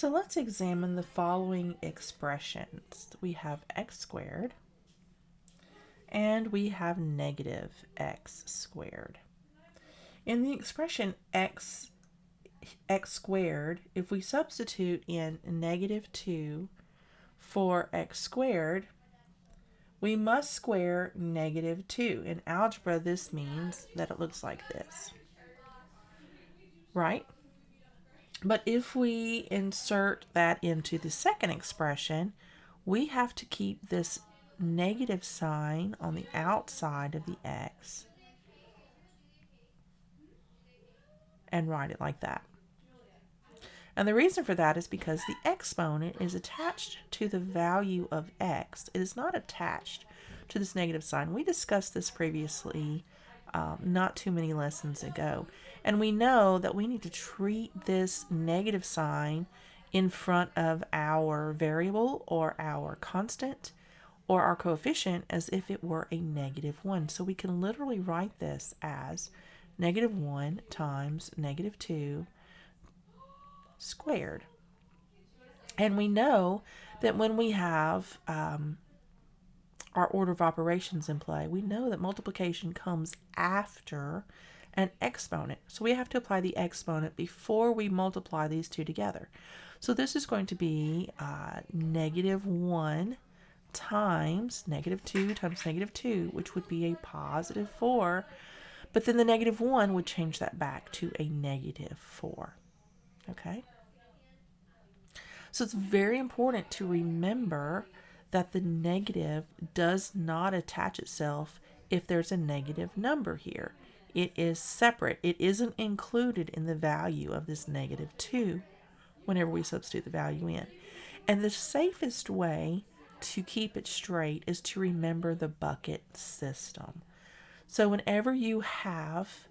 So let's examine the following expressions. We have x squared and we have negative x squared. In the expression x squared, if we substitute in negative 2 for x squared, we must square negative 2. In algebra, this means that it looks like this, right? But if we insert that into the second expression, we have to keep this negative sign on the outside of the x and write it like that. And the reason for that is because the exponent is attached to the value of x. It is not attached to this negative sign. We discussed this previously, not too many lessons ago. And we know that we need to treat this negative sign in front of our variable or our constant or our coefficient as if it were a negative 1. So we can literally write this as negative 1 times negative 2 squared. And we know that when we have our order of operations in play, we know that multiplication comes after an exponent. So we have to apply the exponent before we multiply these two together. So this is going to be negative 1 times negative 2 times negative 2, which would be a positive 4. But then the negative 1 would change that back to a negative 4. Okay? So it's very important to remember that the negative does not attach itself if there's a negative number here. It is separate. It isn't included in the value of this negative 2 whenever we substitute the value in. And the safest way to keep it straight is to remember the bucket system. So whenever you have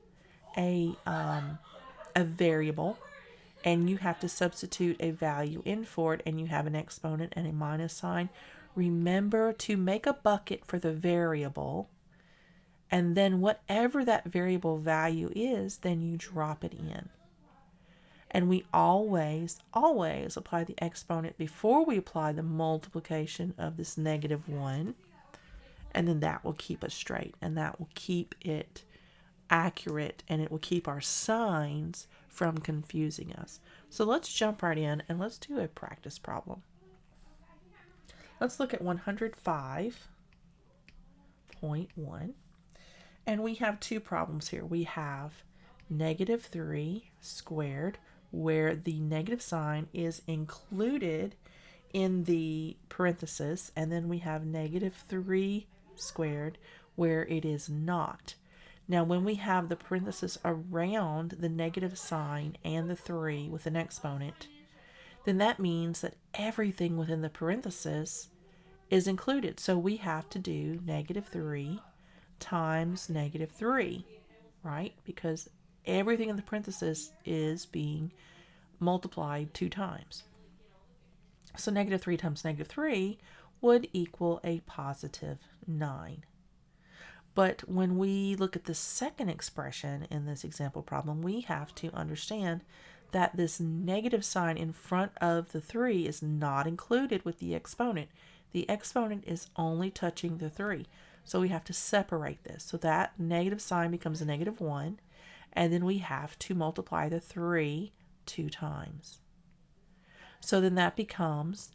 a variable and you have to substitute a value in for it and you have an exponent and a minus sign, remember to make a bucket for the variable, and then whatever that variable value is, then you drop it in. And we always apply the exponent before we apply the multiplication of this negative 1, and then that will keep us straight, and that will keep it accurate, and it will keep our signs from confusing us. So let's jump right in and let's do a practice problem. Let's look at 105.1, and we have two problems here. We have negative 3 squared, where the negative sign is included in the parenthesis, and then we have negative 3 squared where it is not. Now when we have the parenthesis around the negative sign and the 3 with an exponent, then that means that everything within the parenthesis is included. So we have to do negative 3 times negative 3, right? Because everything in the parenthesis is being multiplied 2 times. So negative 3 times negative 3 would equal a positive 9. But when we look at the second expression in this example problem, we have to understand that this negative sign in front of the 3 is not included with the exponent. The exponent is only touching the 3. So we have to separate this. So that negative sign becomes a negative 1, and then we have to multiply the 3 2 times. So then that becomes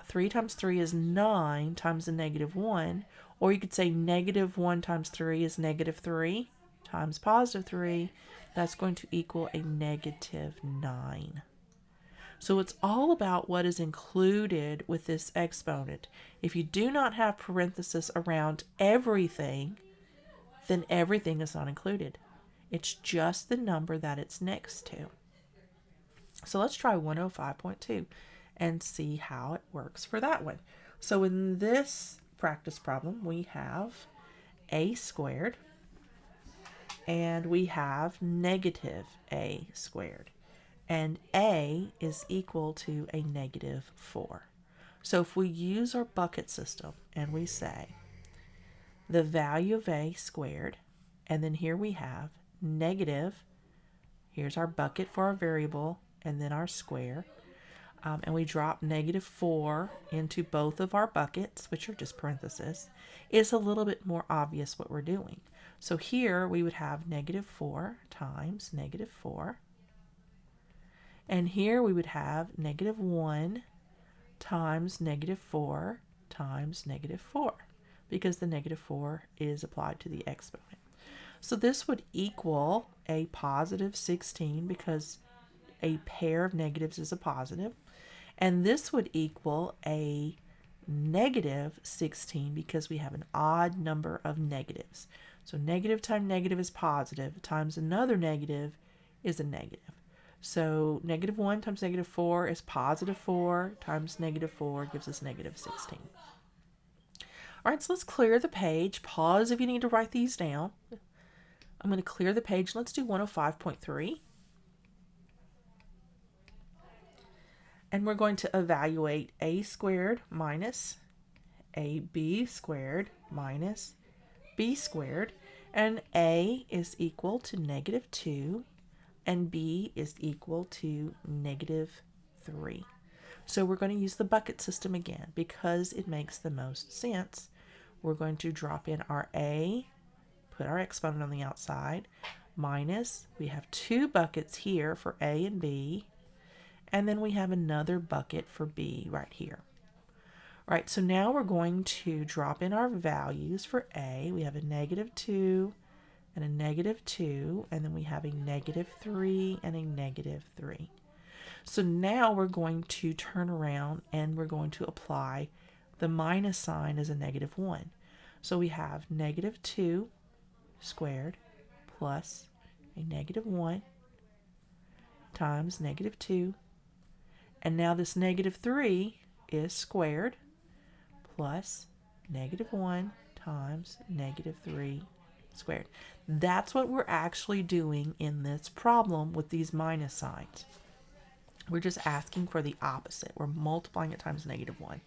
3 times 3 is 9 times the negative 1, or you could say negative 1 times 3 is negative 3 times positive 3. That's going to equal a negative 9. So it's all about what is included with this exponent. If you do not have parentheses around everything, then everything is not included. It's just the number that it's next to. So let's try 105.2 and see how it works for that one. So in this practice problem, we have a squared and we have negative a squared. And a is equal to a negative 4. So if we use our bucket system and we say the value of a squared, and then here we have negative, here's our bucket for our variable, and then our square. and we drop -4 into both of our buckets, which are just parentheses, it's a little bit more obvious what we're doing. So here we would have -4 times -4. And here we would have -1 times -4 times -4, because the -4 is applied to the exponent. So this would equal a positive 16 because a pair of negatives is a positive. And this would equal a negative 16 because we have an odd number of negatives. So negative times negative is positive, times another negative is a negative. So -1 times -4 is +4 times -4 gives us -16. All right, so let's clear the page. Pause if you need to write these down. I'm going to clear the page. Let's do 105.3. And we're going to evaluate a squared minus ab squared minus b squared. And a is equal to -2 and b is equal to -3. So we're going to use the bucket system again because it makes the most sense. We're going to drop in our a, put our exponent on the outside, minus, we have two buckets here for a and b, and then we have another bucket for b right here. All right, so now we're going to drop in our values for a. We have a -2 and a -2, and then we have a -3 and a -3. So now we're going to turn around and we're going to apply the minus sign as a -1. So we have -2 squared plus a -1 times -2. And now this -3 is squared plus -1 times -3 squared. That's what we're actually doing in this problem with these minus signs. We're just asking for the opposite. We're multiplying it times -1.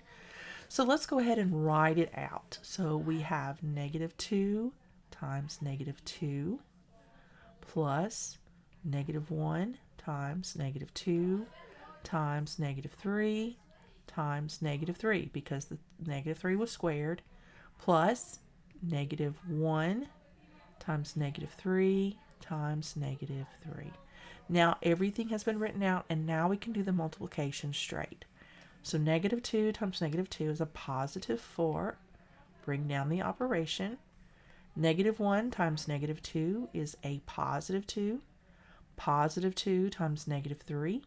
So let's go ahead and write it out. So we have -2 times -2 plus -1 times -2 times -3 times -3 because the -3 was squared plus -1 times -3 times -3. Now everything has been written out and now we can do the multiplication straight. So -2 times -2 is a +4. Bring down the operation. -1 times -2 is a +2. +2 times -3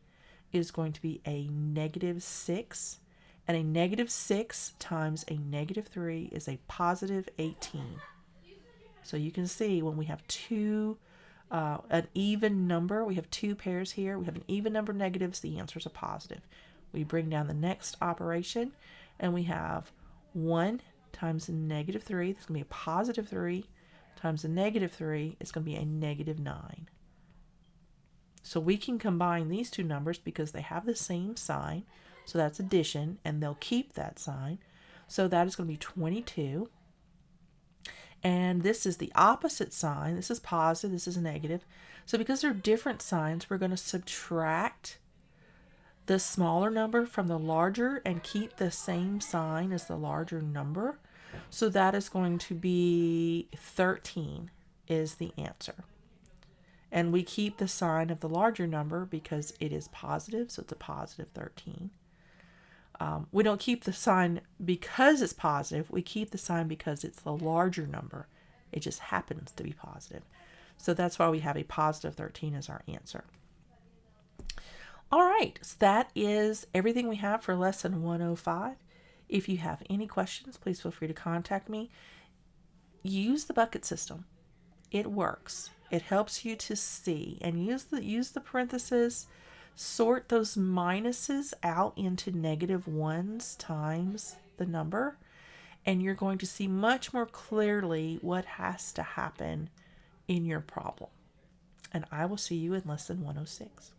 is going to be a -6. And a -6 times a -3 is a +18. So you can see when we have an even number, we have two pairs here, we have an even number of negatives, the answer is a positive. We bring down the next operation and we have 1 times a -3, that's going to be a +3, times a -3, it's going to be a -9. So we can combine these two numbers because they have the same sign. So that's addition, and they'll keep that sign. So that is going to be 22. And this is the opposite sign. This is positive, this is negative. So because they're different signs, we're going to subtract the smaller number from the larger and keep the same sign as the larger number. So that is going to be 13 is the answer. And we keep the sign of the larger number because it is positive, so it's a +13. We don't keep the sign because it's positive. We keep the sign because it's the larger number. It just happens to be positive. So that's why we have a +13 as our answer. All right, so that is everything we have for lesson 105. If you have any questions, please feel free to contact me. Use the bucket system. It works. It helps you to see and use the parentheses. Sort those minuses out into -1s times the number, and you're going to see much more clearly what has to happen in your problem. And I will see you in lesson 106.